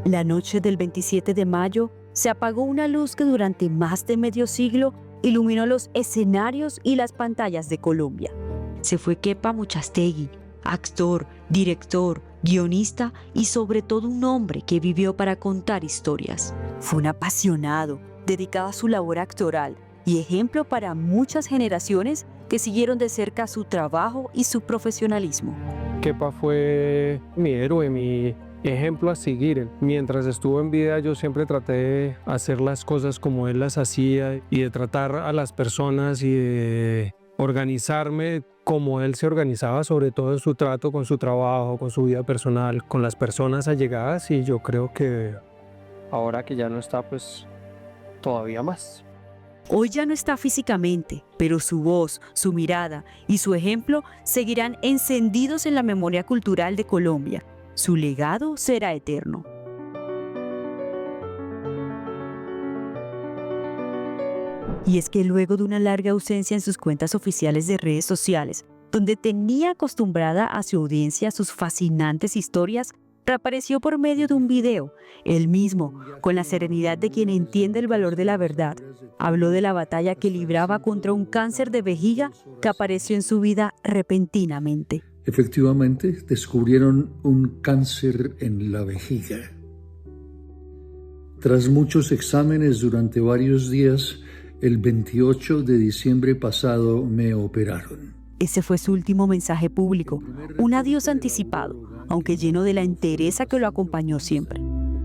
La noche del 27 de mayo se apagó una luz que durante más de medio siglo iluminó los escenarios y las pantallas de Colombia. Se fue Kepa Muchastegui, actor, director, guionista y sobre todo un hombre que vivió para contar historias. Fue un apasionado, dedicado a su labor actoral y ejemplo para muchas generaciones que siguieron de cerca su trabajo y su profesionalismo. Kepa fue mi héroe, mi ejemplo a seguir. Mientras estuvo en vida, yo siempre traté de hacer las cosas como él las hacía y de tratar a las personas y de organizarme como él se organizaba, sobre todo en su trato con su trabajo, con su vida personal, con las personas allegadas, y yo creo que ahora que ya no está, pues todavía más. Hoy ya no está físicamente, pero su voz, su mirada y su ejemplo seguirán encendidos en la memoria cultural de Colombia. Su legado será eterno. Y es que luego de una larga ausencia en sus cuentas oficiales de redes sociales, donde tenía acostumbrada a su audiencia sus fascinantes historias, reapareció por medio de un video. Él mismo, con la serenidad de quien entiende el valor de la verdad, habló de la batalla que libraba contra un cáncer de vejiga que apareció en su vida repentinamente. Efectivamente, descubrieron un cáncer en la vejiga. Tras muchos exámenes durante varios días, el 28 de diciembre pasado me operaron. Ese fue su último mensaje público, un adiós anticipado, aunque lleno de la entereza que lo acompañó siempre.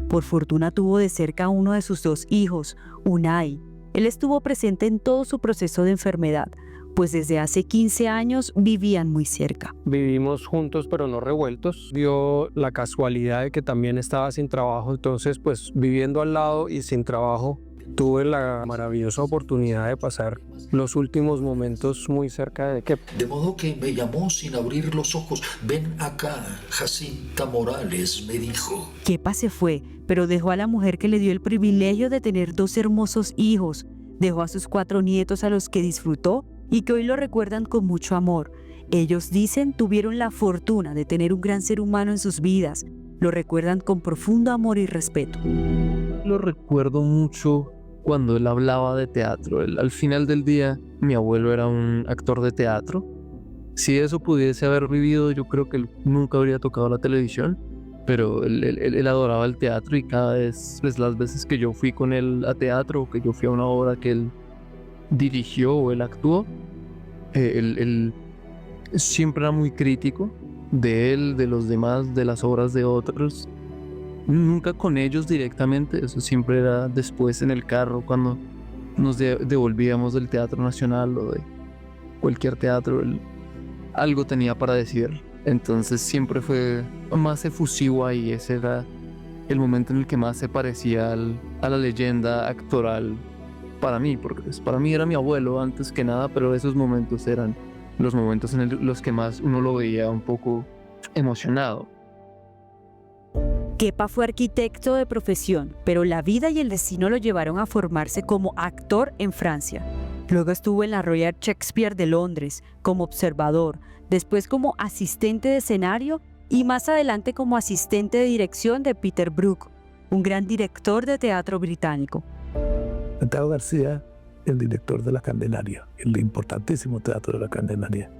Por fortuna tuvo de cerca a uno de sus dos hijos, Unai. Él estuvo presente en todo su proceso de enfermedad, pues desde hace 15 años vivían muy cerca. Vivimos juntos pero no revueltos. Dio la casualidad de que también estaba sin trabajo, entonces pues viviendo al lado y sin trabajo, tuve la maravillosa oportunidad de pasar los últimos momentos muy cerca de Kepa. De modo que me llamó sin abrir los ojos. Ven acá, Jacinta Morales, me dijo. Kepa se fue, pero dejó a la mujer que le dio el privilegio de tener dos hermosos hijos. Dejó a sus 4 nietos a los que disfrutó y que hoy lo recuerdan con mucho amor. Ellos dicen tuvieron la fortuna de tener un gran ser humano en sus vidas. Lo recuerdan con profundo amor y respeto. Lo recuerdo mucho cuando él hablaba de teatro. Al final del día, mi abuelo era un actor de teatro. Si eso pudiese haber vivido, yo creo que él nunca habría tocado la televisión, pero él adoraba el teatro, y cada vez, pues, las veces que yo fui con él a teatro, o que yo fui a una obra que él dirigió o él actuó, él siempre era muy crítico de él, de los demás, de las obras de otros. Nunca con ellos directamente, eso siempre era después en el carro cuando nos devolvíamos del Teatro Nacional o de cualquier teatro. Él algo tenía para decir, entonces siempre fue más efusivo ahí. Ese era el momento en el que más se parecía a la leyenda actoral para mí, porque pues, para mí era mi abuelo antes que nada, pero esos momentos eran los momentos en los que más uno lo veía un poco emocionado. Kepa fue arquitecto de profesión, pero la vida y el destino lo llevaron a formarse como actor en Francia. Luego estuvo en la Royal Shakespeare de Londres como observador, después como asistente de escenario y más adelante como asistente de dirección de Peter Brook, un gran director de teatro británico. Santiago García, el director de La Candelaria, el importantísimo teatro de La Candelaria,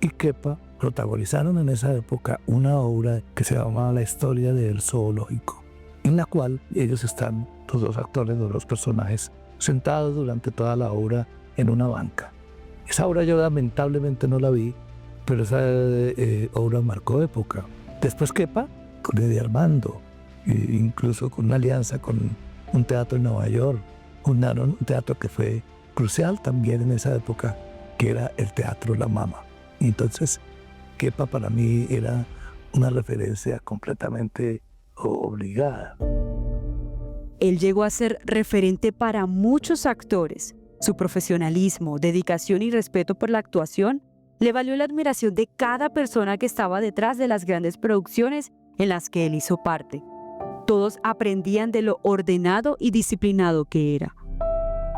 y Kepa protagonizaron en esa época una obra que se llamaba La historia del zoológico, en la cual ellos están, los dos actores, los dos personajes, sentados durante toda la obra en una banca. Esa obra yo lamentablemente no la vi, pero esa obra marcó época. Después Kepa, con Eddie Armando, incluso con una alianza con un teatro en Nueva York, fundaron un teatro que fue crucial también en esa época, que era el Teatro La Mama. Y entonces Kepa para mí era una referencia completamente obligada. Él llegó a ser referente para muchos actores. Su profesionalismo, dedicación y respeto por la actuación le valió la admiración de cada persona que estaba detrás de las grandes producciones en las que él hizo parte. Todos aprendían de lo ordenado y disciplinado que era.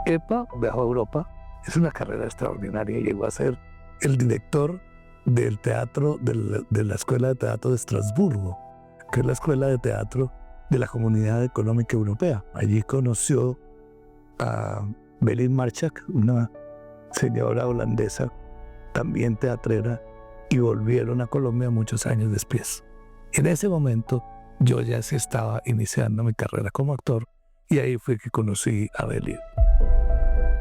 Kepa viajó a Europa, es una carrera extraordinaria, llegó a ser el director del teatro de la Escuela de Teatro de Estrasburgo, que es la escuela de teatro de la Comunidad Económica Europea. Allí conoció a Belinda Marchak, una señora holandesa, también teatrera, y volvieron a Colombia muchos años después. En ese momento yo ya sí estaba iniciando mi carrera como actor y ahí fue que conocí a Belinda.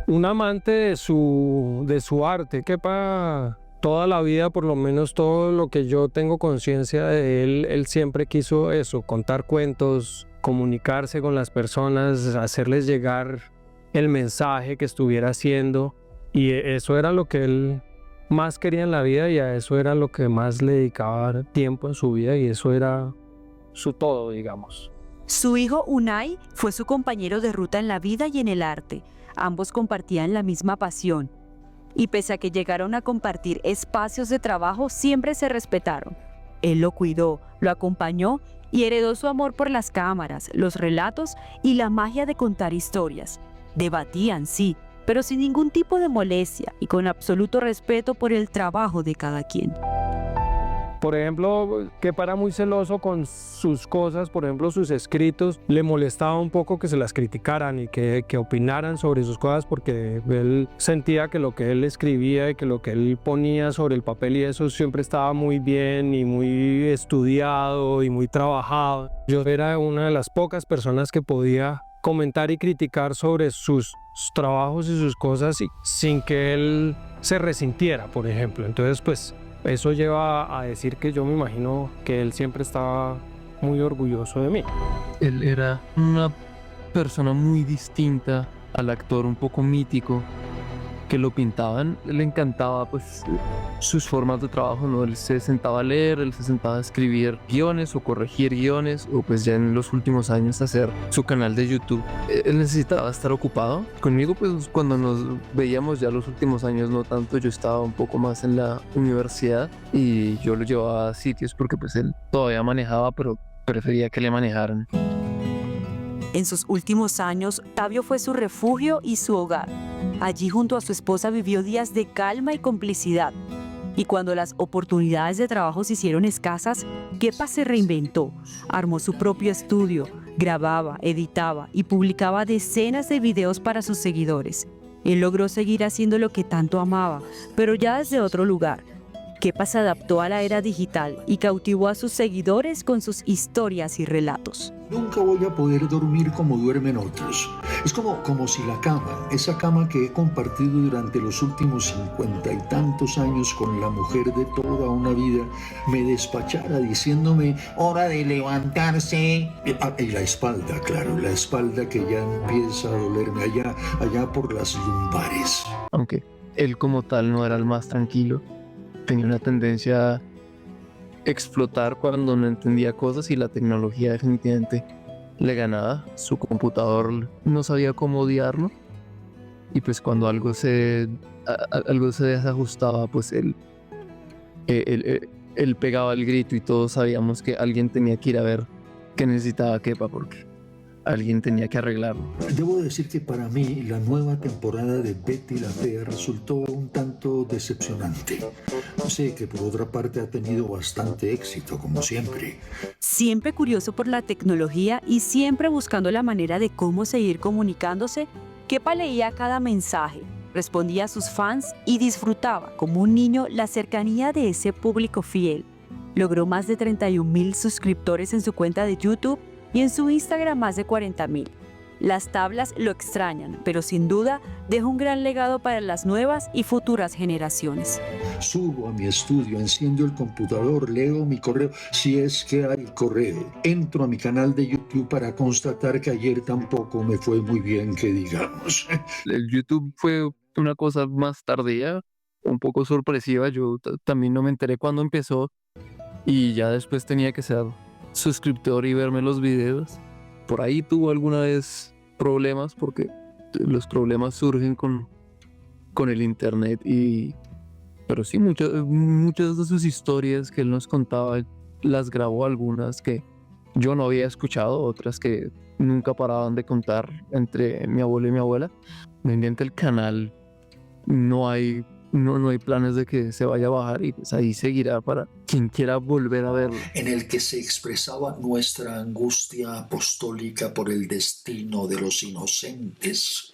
Un amante de su arte, Kepa toda la vida, por lo menos todo lo que yo tengo conciencia de él siempre quiso eso, contar cuentos, comunicarse con las personas, hacerles llegar el mensaje que estuviera haciendo, y eso era lo que él más quería en la vida y a eso era lo que más le dedicaba tiempo en su vida y eso era su todo, digamos. Su hijo Unai fue su compañero de ruta en la vida y en el arte. Ambos compartían la misma pasión. Y pese a que llegaron a compartir espacios de trabajo, siempre se respetaron. Él lo cuidó, lo acompañó y heredó su amor por las cámaras, los relatos y la magia de contar historias. Debatían, sí, pero sin ningún tipo de molestia y con absoluto respeto por el trabajo de cada quien. Por ejemplo, Kepa era muy celoso con sus cosas, por ejemplo, sus escritos. Le molestaba un poco que se las criticaran y que opinaran sobre sus cosas porque él sentía que lo que él escribía y que lo que él ponía sobre el papel y eso siempre estaba muy bien y muy estudiado y muy trabajado. Yo era una de las pocas personas que podía comentar y criticar sobre sus trabajos y sus cosas sin que él se resintiera, por ejemplo. Entonces, pues, eso lleva a decir que yo me imagino que él siempre estaba muy orgulloso de mí. Él era una persona muy distinta al actor un poco mítico que lo pintaban. Le encantaba pues sus formas de trabajo, ¿no? Él se sentaba a leer, él se sentaba a escribir guiones o corregir guiones o pues ya en los últimos años hacer su canal de YouTube. Él necesitaba estar ocupado. Conmigo pues cuando nos veíamos ya los últimos años no tanto, yo estaba un poco más en la universidad y yo lo llevaba a sitios porque pues él todavía manejaba pero prefería que le manejaran. En sus últimos años, Tavio fue su refugio y su hogar. Allí junto a su esposa vivió días de calma y complicidad. Y cuando las oportunidades de trabajo se hicieron escasas, Kepa se reinventó, armó su propio estudio, grababa, editaba y publicaba decenas de videos para sus seguidores. Él logró seguir haciendo lo que tanto amaba, pero ya desde otro lugar. Kepa se adaptó a la era digital y cautivó a sus seguidores con sus historias y relatos. Nunca voy a poder dormir como duermen otros. Es como si la cama, esa cama que he compartido durante los últimos 50 y tantos años con la mujer de toda una vida, me despachara diciéndome, hora de levantarse. Y la espalda, claro, la espalda que ya empieza a dolerme allá por las lumbares. Aunque él como tal no era el más tranquilo, tenía una tendencia a explotar cuando no entendía cosas y la tecnología definitivamente le ganaba. Su computador no sabía cómo odiarlo y pues cuando algo se desajustaba pues él pegaba el grito y todos sabíamos que alguien tenía que ir a ver qué necesitaba Kepa porque alguien tenía que arreglarlo. Debo decir que para mí la nueva temporada de Betty la Fea resultó un tanto decepcionante. Sé que por otra parte ha tenido bastante éxito, como siempre. Siempre curioso por la tecnología y siempre buscando la manera de cómo seguir comunicándose, Kepa leía cada mensaje, respondía a sus fans y disfrutaba, como un niño, la cercanía de ese público fiel. Logró más de 31,000 suscriptores en su cuenta de YouTube y en su Instagram más de 40,000. Las tablas lo extrañan, pero sin duda deja un gran legado para las nuevas y futuras generaciones. Subo a mi estudio, enciendo el computador, leo mi correo, si es que hay correo. Entro a mi canal de YouTube para constatar que ayer tampoco me fue muy bien, que digamos. El YouTube fue una cosa más tardía, un poco sorpresiva. Yo también no me enteré cuando empezó y ya después tenía que ser suscriptor y verme los videos. Por ahí tuvo alguna vez problemas porque los problemas surgen con el internet pero sí muchas de sus historias que él nos contaba las grabó, algunas que yo no había escuchado, otras que nunca paraban de contar entre mi abuelo y mi abuela. Mediante el canal no hay no hay planes de que se vaya a bajar y pues ahí seguirá para quien quiera volver a verlo. En el que se expresaba nuestra angustia apostólica por el destino de los inocentes.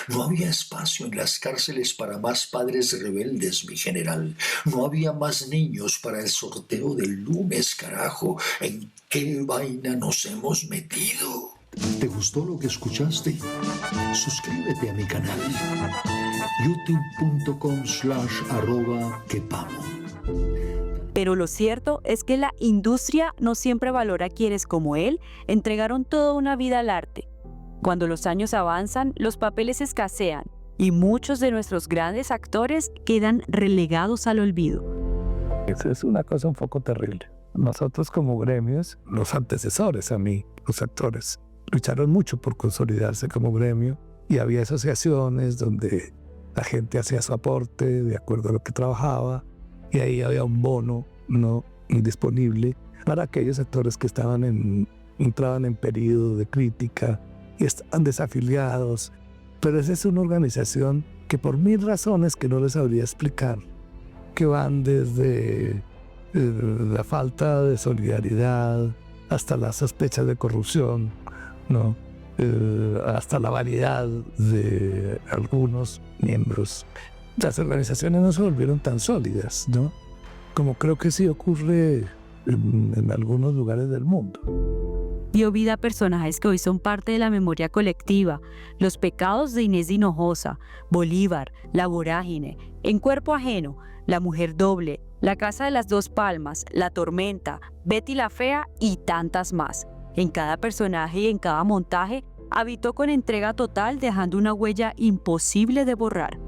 No había espacio en las cárceles para más padres rebeldes, mi general. No había más niños para el sorteo del lunes, carajo. ¿En qué vaina nos hemos metido? ¿Te gustó lo que escuchaste? Suscríbete a mi canal. youtube.com/quepamo. Pero lo cierto es que la industria no siempre valora a quienes como él entregaron toda una vida al arte. Cuando los años avanzan, los papeles escasean y muchos de nuestros grandes actores quedan relegados al olvido. Eso es una cosa un poco terrible. Nosotros como gremios, los antecesores a mí, los actores, lucharon mucho por consolidarse como gremio y había asociaciones donde la gente hacía su aporte de acuerdo a lo que trabajaba y ahí había un bono no indisponible para aquellos actores que entraban en periodo de crítica y estaban desafiliados. Pero esa es una organización que por 1000 razones que no les sabría explicar, que van desde la falta de solidaridad hasta las sospechas de corrupción, ¿no? Hasta la variedad de algunos miembros. Las organizaciones no se volvieron tan sólidas, ¿no? Como creo que sí ocurre en algunos lugares del mundo. Dio vida a personajes que hoy son parte de la memoria colectiva: Los pecados de Inés de Hinojosa, Bolívar, La Vorágine, En cuerpo ajeno, La mujer doble, La casa de las dos palmas, La tormenta, Betty la fea y tantas más. En cada personaje y en cada montaje habitó con entrega total, dejando una huella imposible de borrar.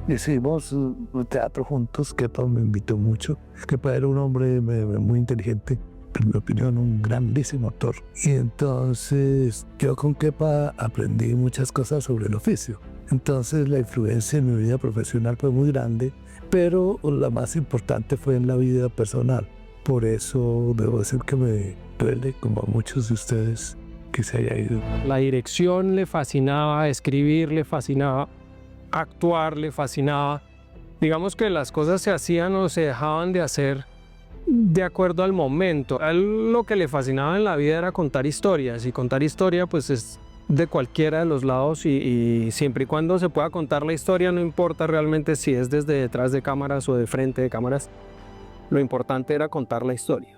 Hicimos un teatro juntos, Kepa me invitó mucho. Kepa era un hombre muy inteligente, en mi opinión un grandísimo actor. Y entonces yo con Kepa aprendí muchas cosas sobre el oficio. Entonces la influencia en mi vida profesional fue muy grande, pero la más importante fue en la vida personal. Por eso debo decir que me duele, como a muchos de ustedes, que se haya ido. La dirección le fascinaba, escribir le fascinaba, actuar le fascinaba. Digamos que las cosas se hacían o se dejaban de hacer de acuerdo al momento. A él lo que le fascinaba en la vida era contar historias, y contar historia pues es de cualquiera de los lados y siempre y cuando se pueda contar la historia, no importa realmente si es desde detrás de cámaras o de frente de cámaras, lo importante era contar la historia.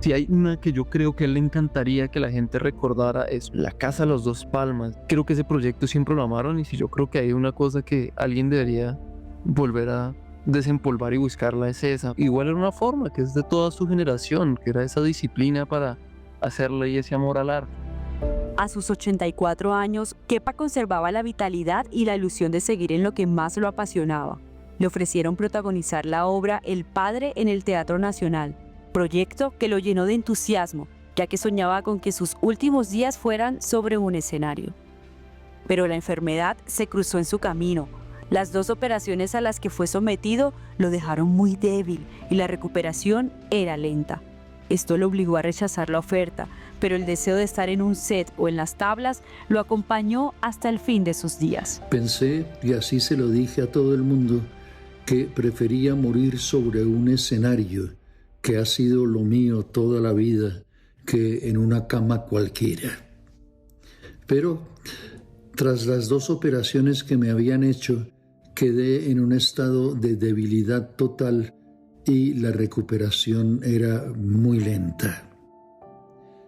Si hay una que yo creo que a él le encantaría que la gente recordara, es La casa de las dos palmas. Creo que ese proyecto siempre lo amaron, y si yo creo que hay una cosa que alguien debería volver a desempolvar y buscarla, es esa. Igual era una forma que es de toda su generación, que era esa disciplina para hacerle y ese amor al arte. A sus 84 años, Kepa conservaba la vitalidad y la ilusión de seguir en lo que más lo apasionaba. Le ofrecieron protagonizar la obra El Padre en el Teatro Nacional, proyecto que lo llenó de entusiasmo, ya que soñaba con que sus últimos días fueran sobre un escenario. Pero la enfermedad se cruzó en su camino. Las 2 operaciones a las que fue sometido lo dejaron muy débil y la recuperación era lenta. Esto lo obligó a rechazar la oferta, pero el deseo de estar en un set o en las tablas lo acompañó hasta el fin de sus días. Pensé, y así se lo dije a todo el mundo, que prefería morir sobre un escenario, que ha sido lo mío toda la vida, que en una cama cualquiera. Pero tras las 2 operaciones que me habían hecho, quedé en un estado de debilidad total y la recuperación era muy lenta.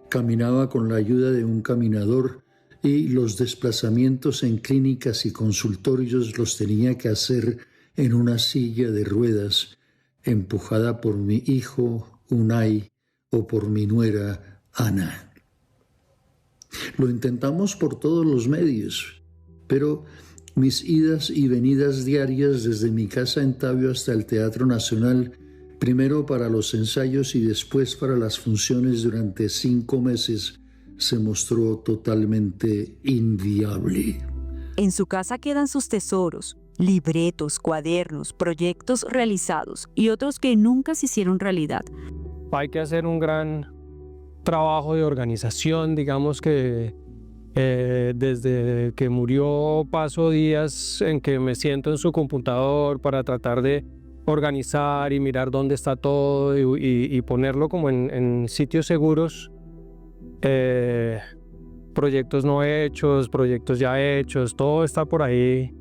Caminaba con la ayuda de un caminador y los desplazamientos en clínicas y consultorios los tenía que hacer en una silla de ruedas, empujada por mi hijo Unai o por mi nuera Ana. Lo intentamos por todos los medios, pero mis idas y venidas diarias desde mi casa en Tabio hasta el Teatro Nacional, primero para los ensayos y después para las funciones durante 5 meses, se mostró totalmente inviable. En su casa quedan sus tesoros, libretos, cuadernos, proyectos realizados y otros que nunca se hicieron realidad. Hay que hacer un gran trabajo de organización, digamos que Desde que murió paso días en que me siento en su computador para tratar de organizar y mirar dónde está todo y ponerlo como en sitios seguros. Proyectos no hechos, proyectos ya hechos, todo está por ahí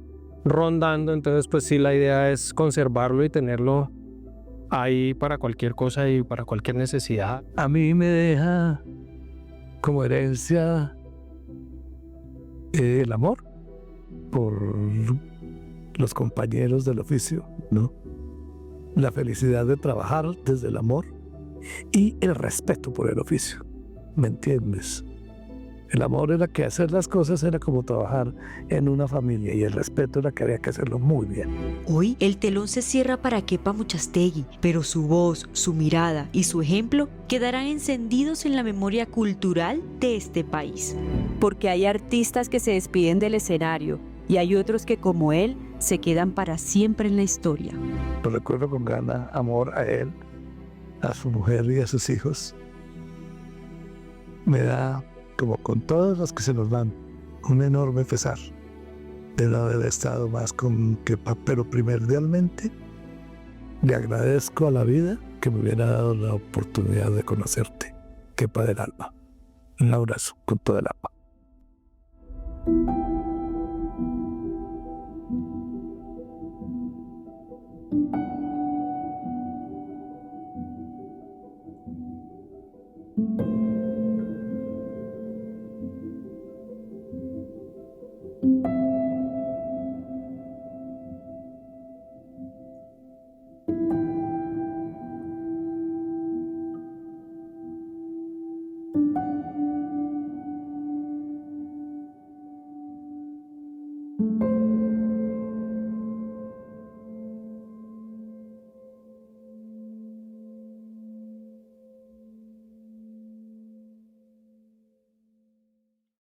rondando. Entonces pues sí, la idea es conservarlo y tenerlo ahí para cualquier cosa y para cualquier necesidad. A mí me deja como herencia el amor por los compañeros del oficio, ¿no? La felicidad de trabajar desde el amor y el respeto por el oficio, ¿me entiendes? El amor era que hacer las cosas era como trabajar en una familia y el respeto era que había que hacerlo muy bien. Hoy el telón se cierra para Kepa Muchastegui, pero su voz, su mirada y su ejemplo quedarán encendidos en la memoria cultural de este país. Porque hay artistas que se despiden del escenario y hay otros que, como él, se quedan para siempre en la historia. Lo recuerdo con gran amor a él, a su mujer y a sus hijos. Me da, como con todos los que se nos van, un enorme pesar de no haber estado más con Kepa, pero primordialmente le agradezco a la vida que me hubiera dado la oportunidad de conocerte, Kepa del alma. Un abrazo con toda el alma.